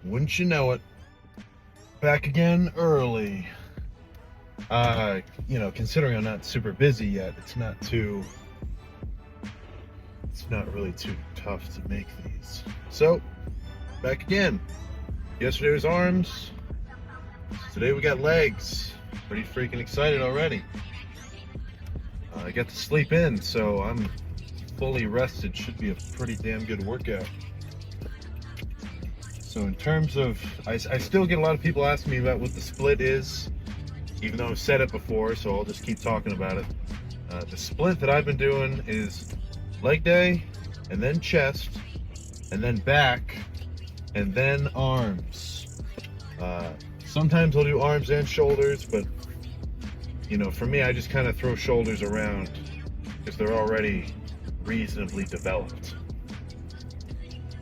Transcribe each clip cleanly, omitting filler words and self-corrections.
Wouldn't you know it? Back again early. Considering I'm not super busy yet, it's not really too tough to make these. So, back again. Yesterday was arms. Today we got legs. Pretty freaking excited already. I got to sleep in, so I'm fully rested. Should be a pretty damn good workout. So in terms of, I still get a lot of people asking me about what the split is, even though I've said it before, so I'll just keep talking about it. The split that I've been doing is leg day, and then chest, and then back, and then arms. Sometimes I'll do arms and shoulders, but for me, I just kind of throw shoulders around because they're already reasonably developed.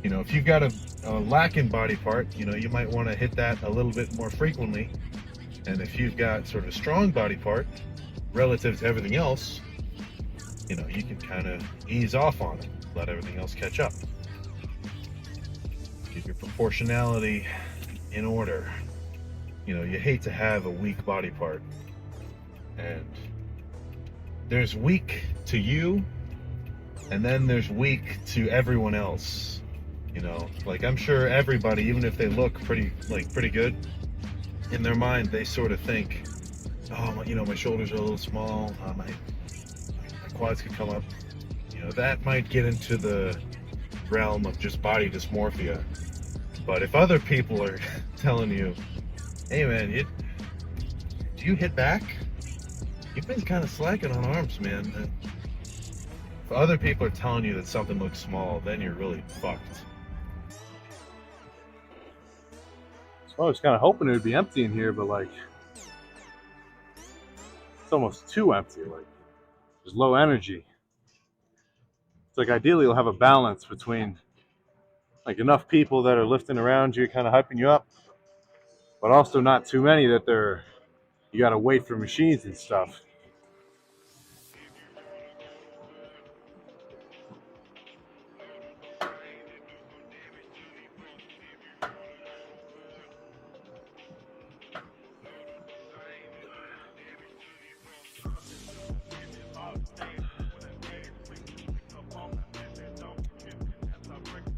If you've got a lacking body part, you might want to hit that a little bit more frequently. And if you've got sort of a strong body part relative to everything else, you can kind of ease off on it, let everything else catch up. Keep your proportionality in order. You hate to have a weak body part. And there's weak to you, and then there's weak to everyone else. Like I'm sure everybody, even if they look pretty good, in their mind they sort of think, oh, my shoulders are a little small, my quads could come up. That might get into the realm of just body dysmorphia. But if other people are telling you, hey man, do you hit back? You've been kind of slacking on arms, man. And if other people are telling you that something looks small, then you're really fucked. So I was kind of hoping it would be empty in here, but it's almost too empty. There's low energy. It's ideally you'll have a balance between enough people that are lifting around you, kind of hyping you up, but also not too many that you got to wait for machines and stuff.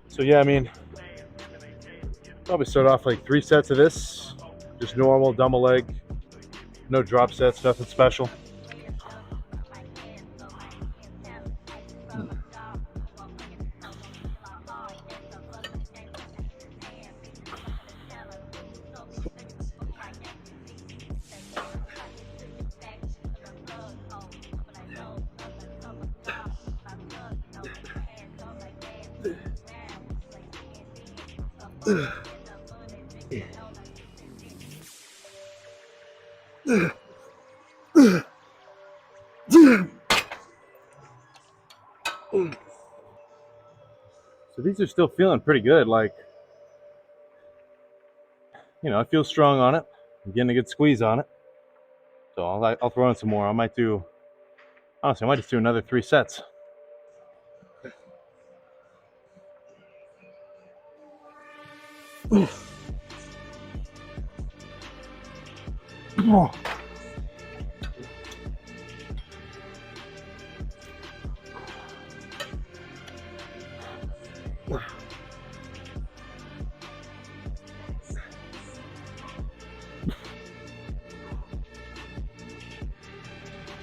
So yeah, probably start off 3 sets of this, just normal dumbbell leg, no drop sets, nothing special. So these are still feeling pretty good. I feel strong on it. I'm getting a good squeeze on it. So I'll throw in some more. I might just do another 3 sets. Oh.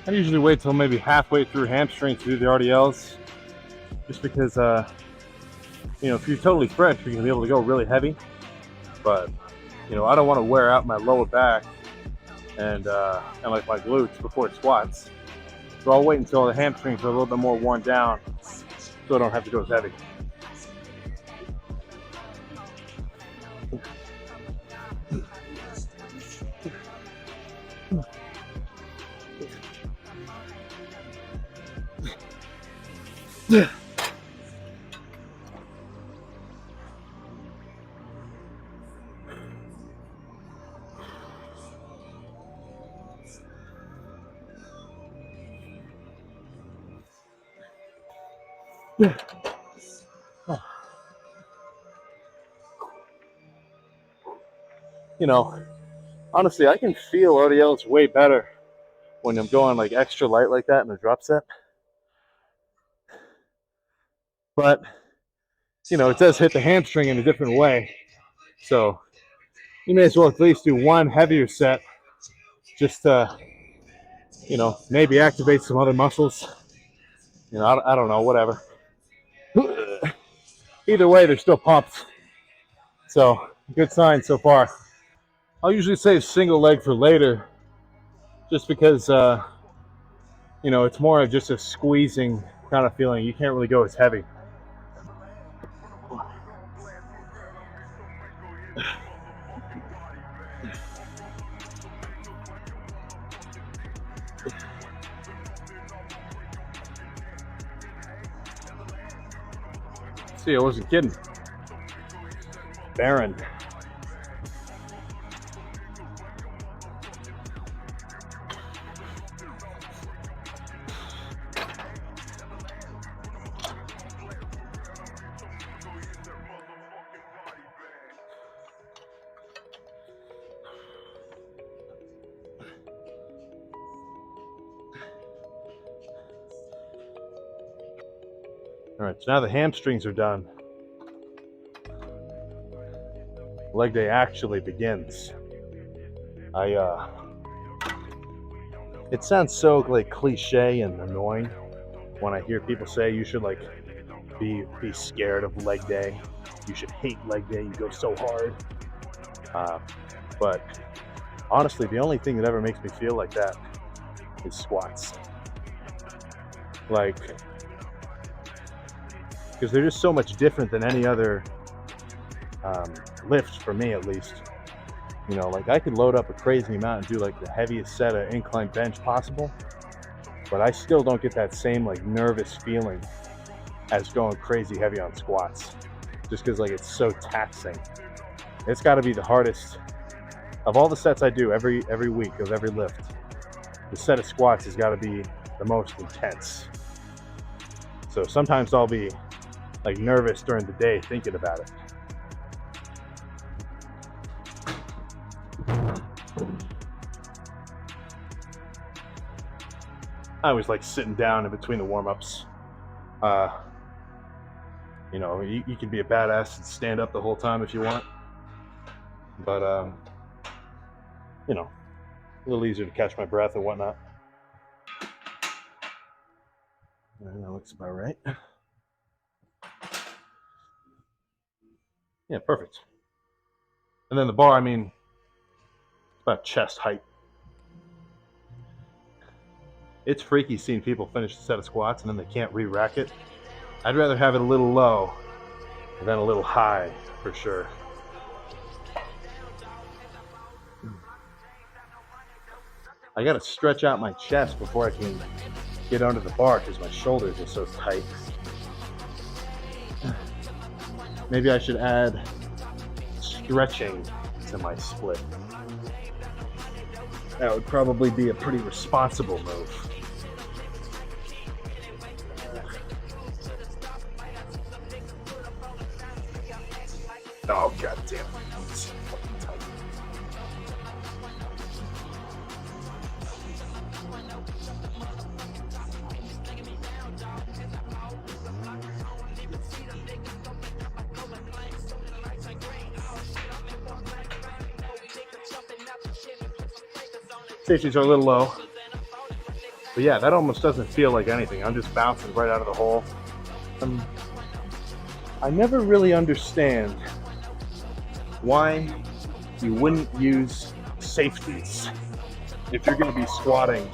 I usually wait till maybe halfway through hamstring to do the RDLs, just because, if you're totally fresh, you're gonna be able to go really heavy. But, I don't want to wear out my lower back and my glutes before squats. So I'll wait until the hamstrings are a little bit more worn down, so I don't have to go as heavy. Yeah. Oh. you know, honestly, I can feel RDLs way better when I'm going like extra light like that in a drop set. But, it does hit the hamstring in a different way. So you may as well at least do one heavier set just to, maybe activate some other muscles. I don't know, whatever. Either way, they're still pumped. So, good sign so far. I'll usually save single leg for later just because, it's more of just a squeezing kind of feeling. You can't really go as heavy. See, I wasn't kidding. Baron. All right, so now the hamstrings are done. Leg day actually begins. It sounds so like cliche and annoying when I hear people say you should like be scared of leg day. You should hate leg day. You go so hard. But honestly, the only thing that ever makes me feel like that is squats. Like, because they're just so much different than any other lift for me, at least. Like I could load up a crazy amount and do like the heaviest set of incline bench possible, but I still don't get that same like nervous feeling as going crazy heavy on squats, just because like it's so taxing. It's got to be the hardest of all the sets I do every week of every lift. The set of squats has got to be the most intense. So sometimes I'll be like nervous during the day thinking about it. I always like sitting down in between the warm-ups. You can be a badass and stand up the whole time if you want. But, a little easier to catch my breath and whatnot. That looks about right. Yeah, perfect. And then the bar, it's about chest height. It's freaky seeing people finish a set of squats and then they can't re-rack it. I'd rather have it a little low than a little high, for sure. I gotta stretch out my chest before I can get under the bar because my shoulders are so tight. Maybe I should add stretching to my split. That would probably be a pretty responsible move. Oh, god damn it. It's fucking tight. Safeties are a little low. But yeah, that almost doesn't feel like anything. I'm just bouncing right out of the hole. I never really understand why you wouldn't use safeties if you're going to be squatting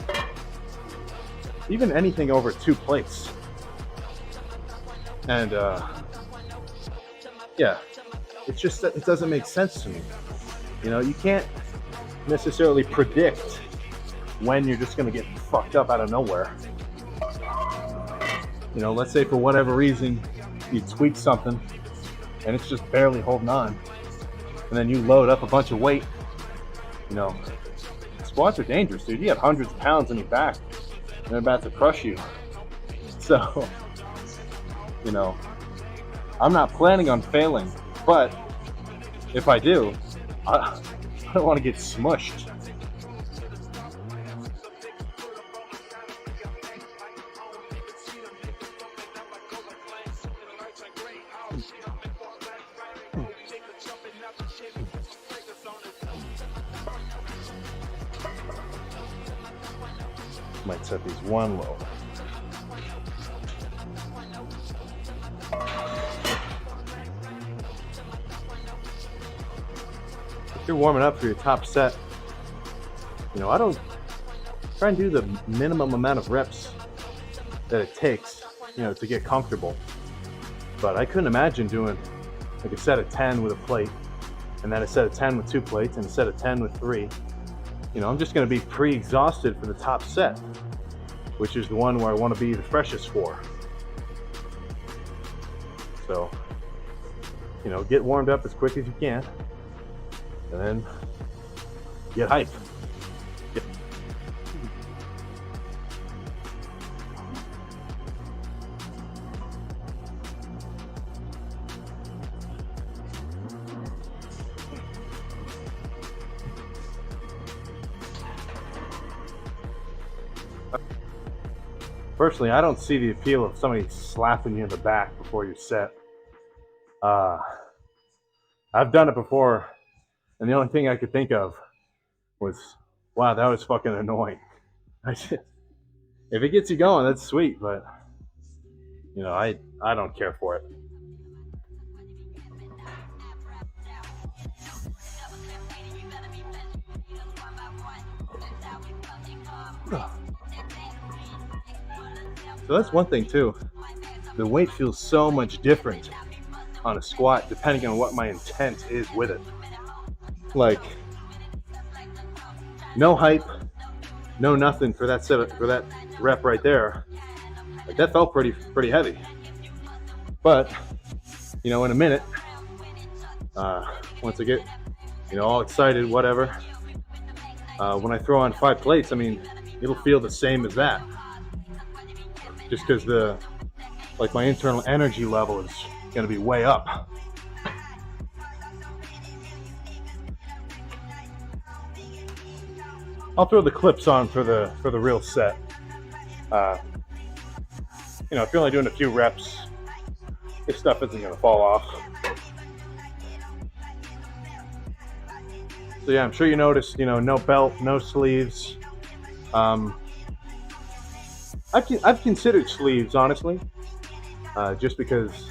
even anything over 2 plates. And yeah, it's just that it doesn't make sense to me. You can't necessarily predict when you're just going to get fucked up out of nowhere. Let's say for whatever reason you tweak something and it's just barely holding on, and then you load up a bunch of weight. Squats are dangerous, dude. You have hundreds of pounds on your back and they're about to crush you. So, I'm not planning on failing, but if I do, don't want to get smushed. Might set these one low. If you're warming up for your top set, I don't try and do the minimum amount of reps that it takes, to get comfortable. But I couldn't imagine doing like a set of 10 with a plate, and then a set of 10 with 2 plates, and a set of 10 with 3. I'm just going to be pre-exhausted for the top set, which is the one where I want to be the freshest for. So, get warmed up as quick as you can, and then get hype. Personally, I don't see the appeal of somebody slapping you in the back before you set. I've done it before, and the only thing I could think of was, wow, that was fucking annoying. If it gets you going, that's sweet, but I don't care for it. So that's one thing too. The weight feels so much different on a squat depending on what my intent is with it. Like, no hype, no nothing for that rep right there. Like, that felt pretty heavy. But in a minute, once I get all excited, whatever, when I throw on 5 plates, it'll feel the same as that. Just because my internal energy level is going to be way up. I'll throw the clips on for the real set. If you're only doing a few reps, this stuff isn't going to fall off. So yeah, I'm sure you noticed, no belt, no sleeves. I've considered sleeves, honestly, just because,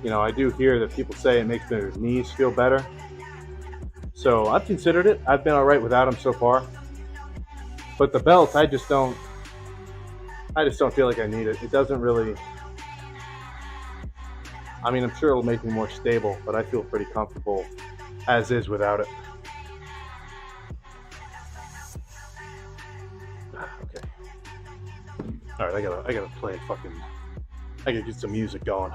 I do hear that people say it makes their knees feel better. So I've considered it. I've been all right without them so far. But the belt, I just don't feel like I need it. It doesn't really, I'm sure it'll make me more stable, but I feel pretty comfortable as is without it. Okay. All right, I gotta play I gotta get some music going.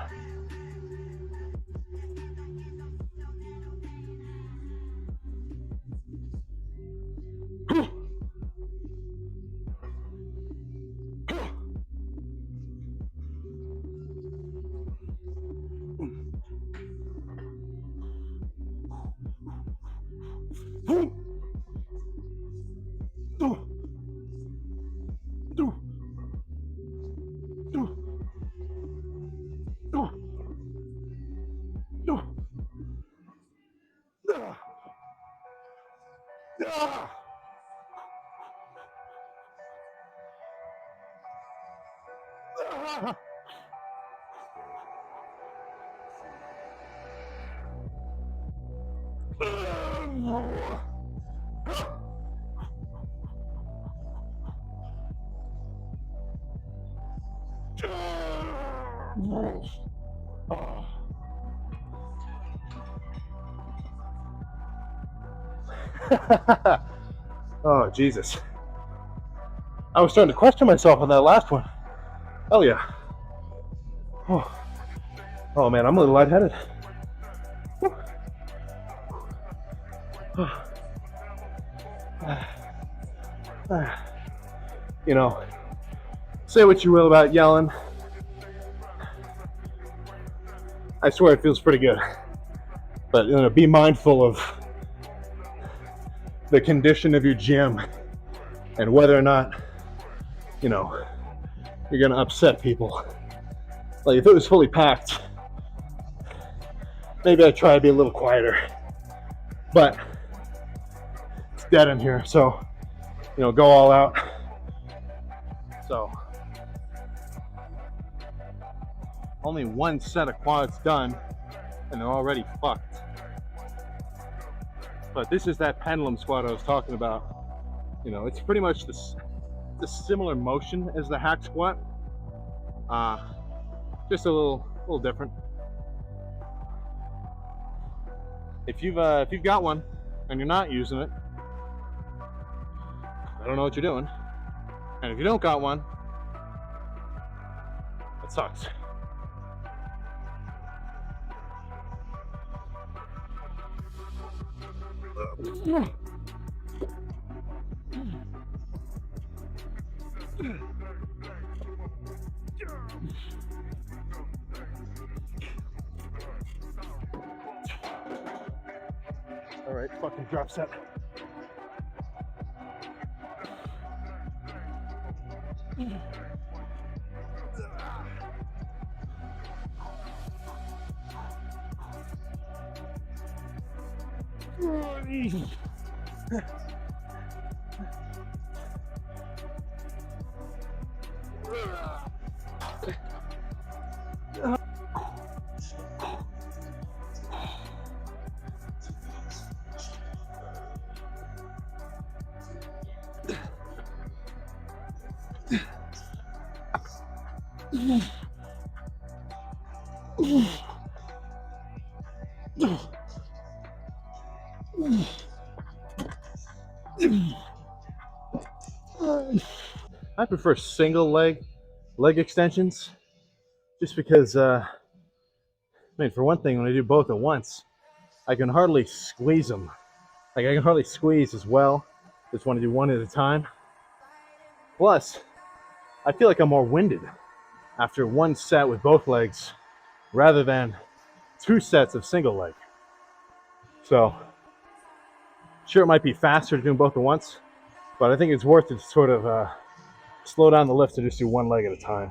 Oh, Jesus. I was starting to question myself on that last one. Hell yeah. Oh man, I'm a little lightheaded. Say what you will about yelling. I swear it feels pretty good. But be mindful of the condition of your gym and whether or not, you know, you're gonna upset people. Like if it was fully packed, maybe I'd try to be a little quieter. But it's dead in here, so go all out. So only one set of quads done, and they're already fucked. But this is that pendulum squat I was talking about. It's pretty much the similar motion as the hack squat, just a little different. If you've got one and you're not using it, I don't know what you're doing. And if you don't got one, that sucks. All right, fucking drop set. I prefer single leg extensions, just because, for one thing, when I do both at once, I can hardly squeeze them. Like, I can hardly squeeze as well. Just want to do one at a time. Plus, I feel like I'm more winded after one set with both legs rather than 2 sets of single leg. So, sure, it might be faster doing both at once, but I think it's worth it to sort of slow down the lift and just do one leg at a time.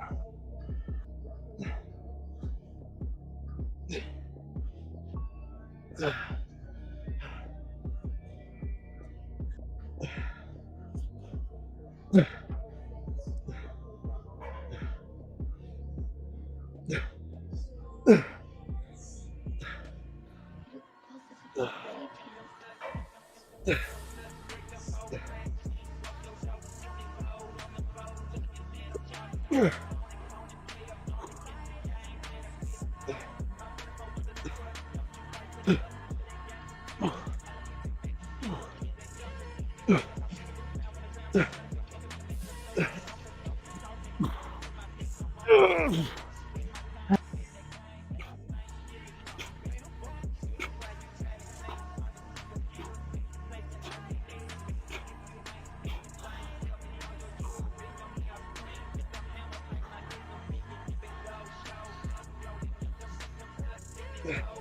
Yeah.